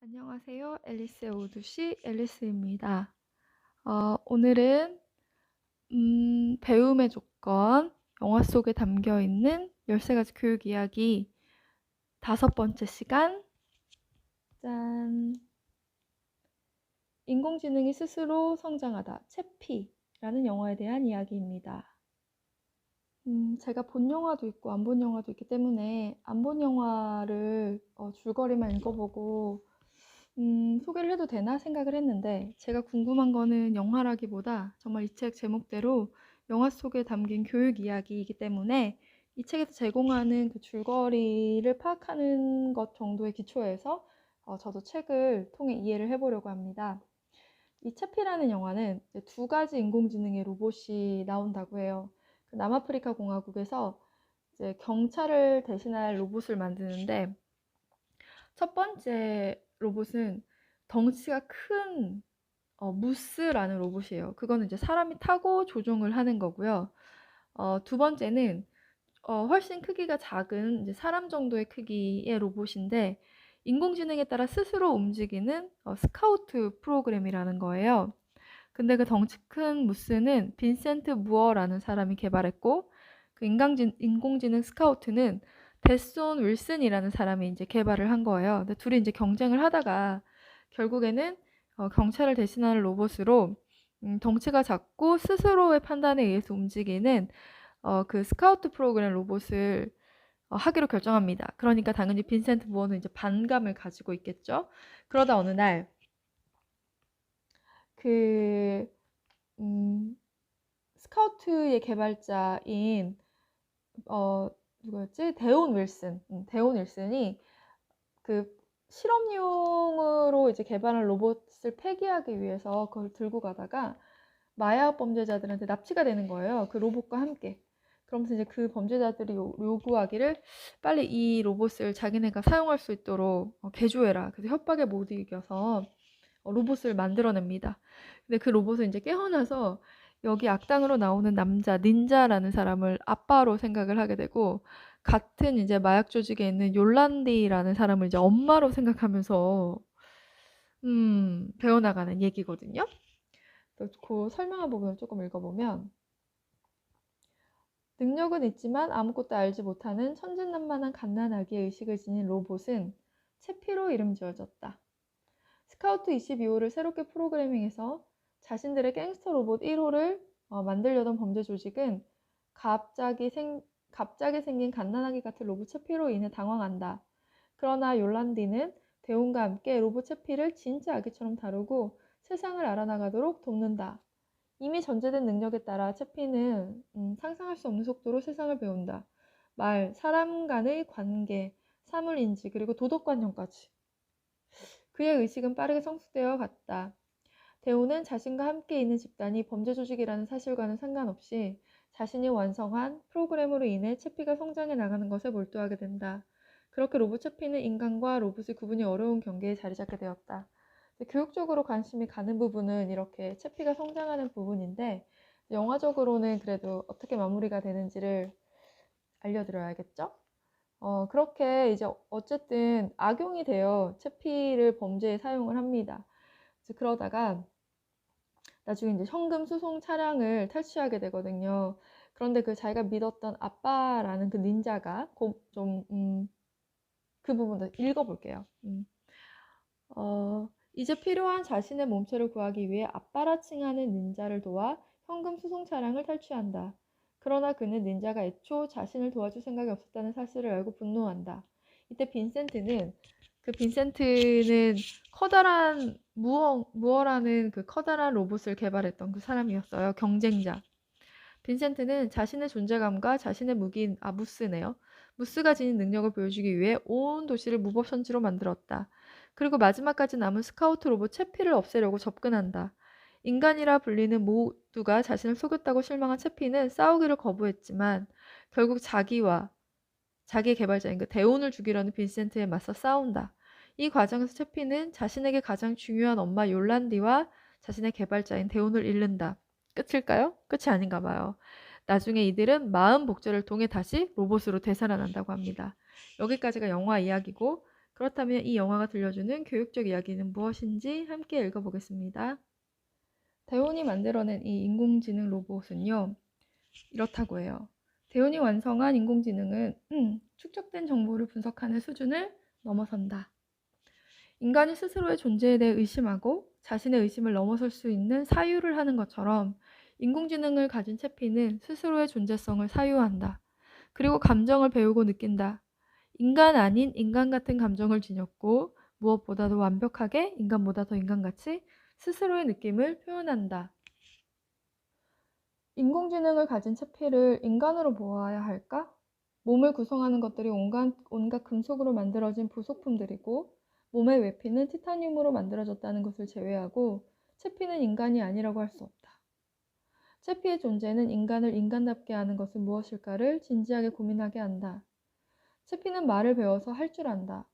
안녕하세요. 앨리스의 오두시 앨리스입니다. 오늘은 배움의 조건, 영화 속에 담겨 있는 13가지 교육 이야기 5번째 시간. 짠! 인공지능이 스스로 성장하다, 채피라는 영화에 대한 이야기입니다. 제가 본 영화도 있고 안 본 영화도 있기 때문에 안 본 영화를 줄거리만 읽어보고 소개를 해도 되나 생각을 했는데, 제가 궁금한 거는 영화라기보다 정말 이 책 제목대로 영화 속에 담긴 교육 이야기이기 때문에 이 책에서 제공하는 그 줄거리를 파악하는 것 정도의 기초에서 저도 책을 통해 이해를 해보려고 합니다. 이 채피라는 영화는 이제 2가지 인공지능의 로봇이 나온다고 해요. 남아프리카 공화국에서 이제 경찰을 대신할 로봇을 만드는데, 첫 번째 로봇은 덩치가 큰 무스라는 로봇이에요. 그거는 이제 사람이 타고 조종을 하는 거고요. 두 번째는 훨씬 크기가 작은 이제 사람 정도의 크기의 로봇인데, 인공지능에 따라 스스로 움직이는 스카우트 프로그램이라는 거예요. 근데 그 덩치 큰 무스는 빈센트 무어라는 사람이 개발했고, 그 인공지능 스카우트는 데손 윌슨이라는 사람이 이제 개발을 한 거예요. 근데 둘이 이제 경쟁을 하다가 결국에는 경찰을 대신하는 로봇으로 덩치가 작고 스스로의 판단에 의해서 움직이는 그 스카우트 프로그램 로봇을 하기로 결정합니다. 그러니까 당연히 빈센트 무어는 이제 반감을 가지고 있겠죠. 그러다 어느 날 그 스카우트의 개발자인 누구였지? 데온 윌슨이 그 실험용으로 이제 개발한 로봇을 폐기하기 위해서 그걸 들고 가다가 마약 범죄자들한테 납치가 되는 거예요. 그 로봇과 함께. 그러면서 이제 그 범죄자들이 요구하기를 빨리 이 로봇을 자기네가 사용할 수 있도록 개조해라. 그래서 협박에 못 이겨서 로봇을 만들어냅니다. 근데 그 로봇은 이제 깨어나서 여기 악당으로 나오는 남자 닌자라는 사람을 아빠로 생각을 하게 되고, 같은 이제 마약 조직에 있는 욜란디라는 사람을 이제 엄마로 생각하면서 배워나가는 얘기거든요. 그 설명한 부분을 조금 읽어보면, 능력은 있지만 아무것도 알지 못하는 천진난만한 갓난아기의 의식을 지닌 로봇은 채피로 이름 지어졌다. 스카우트 22호를 새롭게 프로그래밍해서 자신들의 갱스터 로봇 1호를 만들려던 범죄 조직은 갑자기 생긴 갓난아기 같은 로봇 채피로 인해 당황한다. 그러나 욜란디는 대운과 함께 로봇 채피를 진짜 아기처럼 다루고 세상을 알아나가도록 돕는다. 이미 전제된 능력에 따라 채피는 상상할 수 없는 속도로 세상을 배운다. 말, 사람 간의 관계, 사물인지, 그리고 도덕관념까지. 그의 의식은 빠르게 성숙되어 갔다. 대우는 자신과 함께 있는 집단이 범죄 조직이라는 사실과는 상관없이 자신이 완성한 프로그램으로 인해 채피가 성장해 나가는 것에 몰두하게 된다. 그렇게 로봇 채피는 인간과 로봇의 구분이 어려운 경계에 자리 잡게 되었다. 교육적으로 관심이 가는 부분은 이렇게 채피가 성장하는 부분인데, 영화적으로는 그래도 어떻게 마무리가 되는지를 알려드려야겠죠? 그렇게 이제 어쨌든 악용이 되어 채피를 범죄에 사용을 합니다. 그러다가 나중에 이제 현금 수송 차량을 탈취하게 되거든요. 그런데 그 자기가 믿었던 아빠라는 그 닌자가 그 부분도 읽어볼게요. 이제 필요한 자신의 몸체를 구하기 위해 아빠라 칭하는 닌자를 도와 현금 수송 차량을 탈취한다. 그러나 그는 닌자가 애초 자신을 도와줄 생각이 없었다는 사실을 알고 분노한다. 이때 빈센트는 커다란 무어라는 그 커다란 로봇을 개발했던 그 사람이었어요. 경쟁자. 빈센트는 자신의 존재감과 자신의 무기인 무스네요. 무스가 지닌 능력을 보여주기 위해 온 도시를 무법천지로 만들었다. 그리고 마지막까지 남은 스카우트 로봇 채피를 없애려고 접근한다. 인간이라 불리는 모두가 자신을 속였다고 실망한 채피는 싸우기를 거부했지만 결국 자기의 개발자인 그 대온을 죽이려는 빈센트에 맞서 싸운다. 이 과정에서 채피는 자신에게 가장 중요한 엄마 욜란디와 자신의 개발자인 대온을 잃는다. 끝일까요? 끝이 아닌가 봐요. 나중에 이들은 마음 복제를 통해 다시 로봇으로 되살아난다고 합니다. 여기까지가 영화 이야기고, 그렇다면 이 영화가 들려주는 교육적 이야기는 무엇인지 함께 읽어보겠습니다. 대온이 만들어낸 이 인공지능 로봇은요, 이렇다고 해요. 대온이 완성한 인공지능은 축적된 정보를 분석하는 수준을 넘어선다. 인간이 스스로의 존재에 대해 의심하고 자신의 의심을 넘어설 수 있는 사유를 하는 것처럼 인공지능을 가진 채피는 스스로의 존재성을 사유한다. 그리고 감정을 배우고 느낀다. 인간 아닌 인간 같은 감정을 지녔고 무엇보다도 완벽하게 인간보다 더 인간같이 스스로의 느낌을 표현한다. 인공지능을 가진 채피를 인간으로 보아야 할까? 몸을 구성하는 것들이 온갖 금속으로 만들어진 부속품들이고 몸의 외피는 티타늄으로 만들어졌다는 것을 제외하고 채피는 인간이 아니라고 할 수 없다. 채피의 존재는 인간을 인간답게 하는 것은 무엇일까를 진지하게 고민하게 한다. 채피는 말을 배워서 할 줄 안다.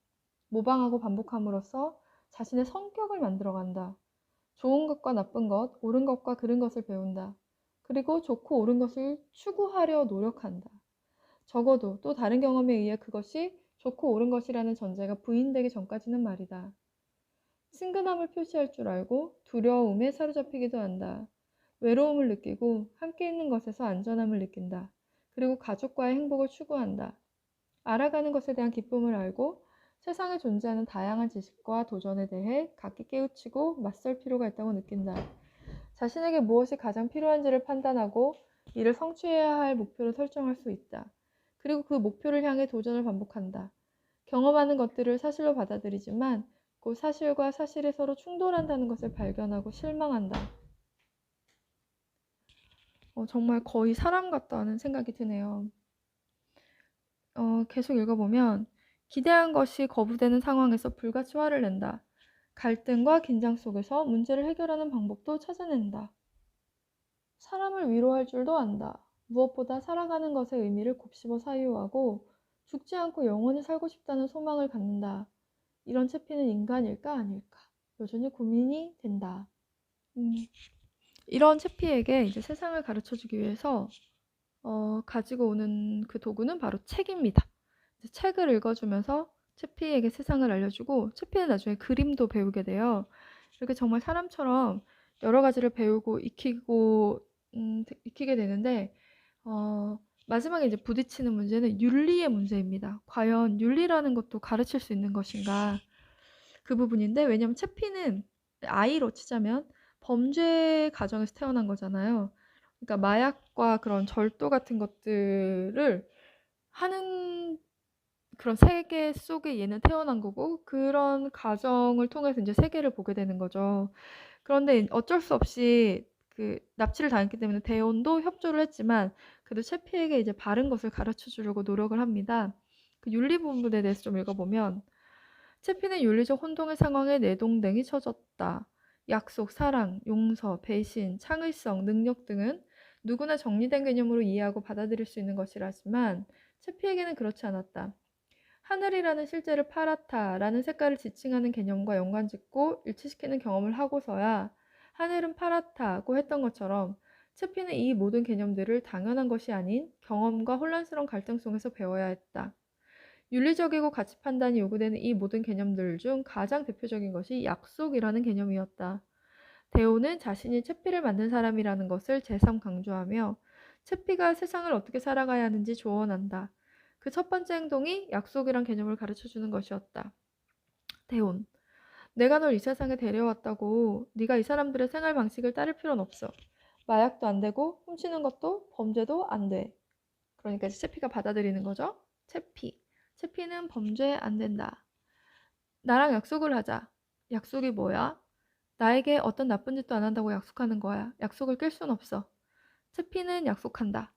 모방하고 반복함으로써 자신의 성격을 만들어간다. 좋은 것과 나쁜 것, 옳은 것과 그른 것을 배운다. 그리고 좋고 옳은 것을 추구하려 노력한다. 적어도 또 다른 경험에 의해 그것이 좋고 옳은 것이라는 전제가 부인되기 전까지는 말이다. 친근함을 표시할 줄 알고 두려움에 사로잡히기도 한다. 외로움을 느끼고 함께 있는 것에서 안전함을 느낀다. 그리고 가족과의 행복을 추구한다. 알아가는 것에 대한 기쁨을 알고 세상에 존재하는 다양한 지식과 도전에 대해 각기 깨우치고 맞설 필요가 있다고 느낀다. 자신에게 무엇이 가장 필요한지를 판단하고 이를 성취해야 할 목표를 설정할 수 있다. 그리고 그 목표를 향해 도전을 반복한다. 경험하는 것들을 사실로 받아들이지만 그 사실과 사실이 서로 충돌한다는 것을 발견하고 실망한다. 정말 거의 사람 같다는 생각이 드네요. 계속 읽어보면 기대한 것이 거부되는 상황에서 불같이 화를 낸다. 갈등과 긴장 속에서 문제를 해결하는 방법도 찾아낸다. 사람을 위로할 줄도 안다. 무엇보다 살아가는 것의 의미를 곱씹어 사유하고 죽지 않고 영원히 살고 싶다는 소망을 갖는다. 이런 채피는 인간일까 아닐까? 여전히 고민이 된다. 이런 채피에게 이제 세상을 가르쳐주기 위해서 가지고 오는 그 도구는 바로 책입니다. 책을 읽어주면서 채피에게 세상을 알려주고 채피는 나중에 그림도 배우게 돼요. 이렇게 정말 사람처럼 여러 가지를 배우고 익히게 되는데 마지막에 이제 부딪히는 문제는 윤리의 문제입니다. 과연 윤리라는 것도 가르칠 수 있는 것인가? 그 부분인데 왜냐하면 채피는 아이로 치자면 범죄 가정에서 태어난 거잖아요. 그러니까 마약과 그런 절도 같은 것들을 하는 그런 세계 속에 얘는 태어난 거고 그런 가정을 통해서 이제 세계를 보게 되는 거죠. 그런데 어쩔 수 없이 그 납치를 당했기 때문에 대원도 협조를 했지만 그래도 채피에게 이제 바른 것을 가르쳐 주려고 노력을 합니다. 그 윤리 부분에 대해서 좀 읽어보면 채피는 윤리적 혼동의 상황에 내동댕이 쳐졌다. 약속, 사랑, 용서, 배신, 창의성, 능력 등은 누구나 정리된 개념으로 이해하고 받아들일 수 있는 것이라지만 채피에게는 그렇지 않았다. 하늘이라는 실제를 파랗다라는 색깔을 지칭하는 개념과 연관짓고 일치시키는 경험을 하고서야 하늘은 파랗다고 했던 것처럼 채피는 이 모든 개념들을 당연한 것이 아닌 경험과 혼란스러운 갈등 속에서 배워야 했다. 윤리적이고 가치 판단이 요구되는 이 모든 개념들 중 가장 대표적인 것이 약속이라는 개념이었다. 대오는 자신이 채피를 만든 사람이라는 것을 재삼 강조하며 채피가 세상을 어떻게 살아가야 하는지 조언한다. 그 첫 번째 행동이 약속이란 개념을 가르쳐주는 것이었다. 대온, 내가 널 이 세상에 데려왔다고 네가 이 사람들의 생활 방식을 따를 필요는 없어. 마약도 안 되고 훔치는 것도 범죄도 안 돼. 그러니까 채피가 받아들이는 거죠. 채피는 범죄 안 된다. 나랑 약속을 하자. 약속이 뭐야? 나에게 어떤 나쁜 짓도 안 한다고 약속하는 거야. 약속을 깰 순 없어. 채피는 약속한다.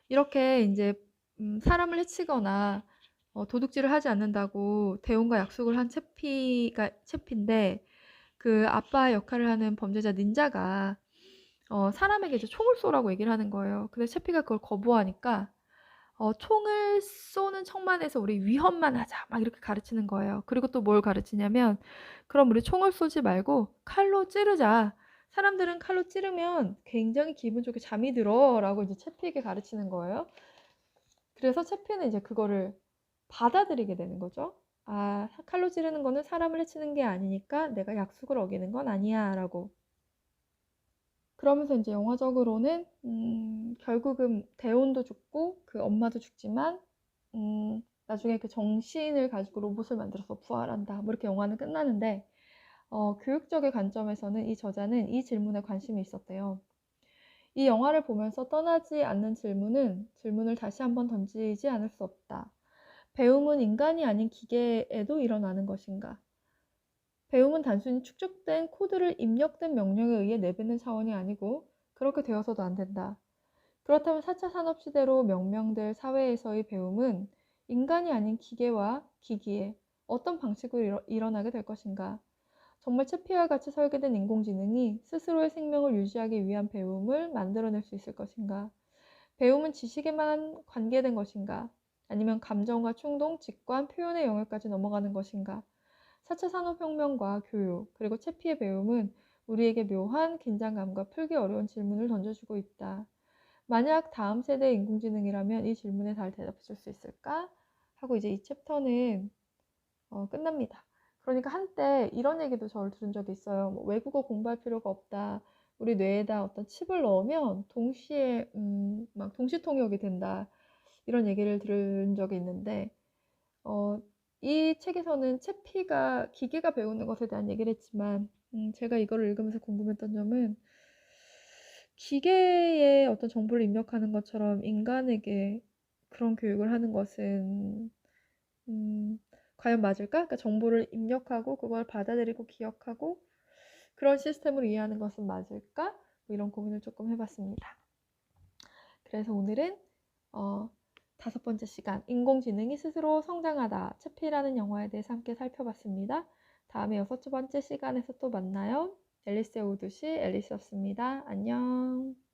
이렇게 이제 사람을 해치거나 도둑질을 하지 않는다고 대원과 약속을 한 채피인데 그 아빠의 역할을 하는 범죄자 닌자가 사람에게 이제 총을 쏘라고 얘기를 하는 거예요. 근데 채피가 그걸 거부하니까 총을 쏘는 척만 해서 우리 위험만 하자 막 이렇게 가르치는 거예요. 그리고 또 뭘 가르치냐면 그럼 우리 총을 쏘지 말고 칼로 찌르자. 사람들은 칼로 찌르면 굉장히 기분 좋게 잠이 들어 라고 이제 채피에게 가르치는 거예요. 그래서 채피는 이제 그거를 받아들이게 되는 거죠. 칼로 찌르는 거는 사람을 해치는 게 아니니까 내가 약속을 어기는 건 아니야 라고. 그러면서 이제 영화적으로는 결국은 대온도 죽고 그 엄마도 죽지만 나중에 그 정신을 가지고 로봇을 만들어서 부활한다. 뭐 이렇게 영화는 끝나는데 교육적인 관점에서는 이 저자는 이 질문에 관심이 있었대요. 이 영화를 보면서 떠나지 않는 질문을 다시 한번 던지지 않을 수 없다. 배움은 인간이 아닌 기계에도 일어나는 것인가? 배움은 단순히 축적된 코드를 입력된 명령에 의해 내뱉는 차원이 아니고 그렇게 되어서도 안 된다. 그렇다면 4차 산업시대로 명명될 사회에서의 배움은 인간이 아닌 기계와 기기에 어떤 방식으로 일어나게 될 것인가? 정말 채피와 같이 설계된 인공지능이 스스로의 생명을 유지하기 위한 배움을 만들어낼 수 있을 것인가? 배움은 지식에만 관계된 것인가? 아니면 감정과 충동, 직관, 표현의 영역까지 넘어가는 것인가? 4차 산업혁명과 교육, 그리고 채피의 배움은 우리에게 묘한 긴장감과 풀기 어려운 질문을 던져주고 있다. 만약 다음 세대의 인공지능이라면 이 질문에 잘 대답해 줄 수 있을까? 하고 이제 이 챕터는 끝납니다. 그러니까 한때 이런 얘기도 저를 들은 적이 있어요. 뭐 외국어 공부할 필요가 없다. 우리 뇌에다 어떤 칩을 넣으면 동시에 막 동시 통역이 된다. 이런 얘기를 들은 적이 있는데 이 책에서는 채피가 기계가 배우는 것에 대한 얘기를 했지만 제가 이거를 읽으면서 궁금했던 점은 기계에 어떤 정보를 입력하는 것처럼 인간에게 그런 교육을 하는 것은 과연 맞을까? 그러니까 정보를 입력하고 그걸 받아들이고 기억하고 그런 시스템으로 이해하는 것은 맞을까? 뭐 이런 고민을 조금 해봤습니다. 그래서 오늘은 5번째 시간 인공지능이 스스로 성장하다 채피라는 영화에 대해서 함께 살펴봤습니다. 다음에 6번째 시간에서 또 만나요. 앨리스의 오두시 앨리스였습니다. 안녕.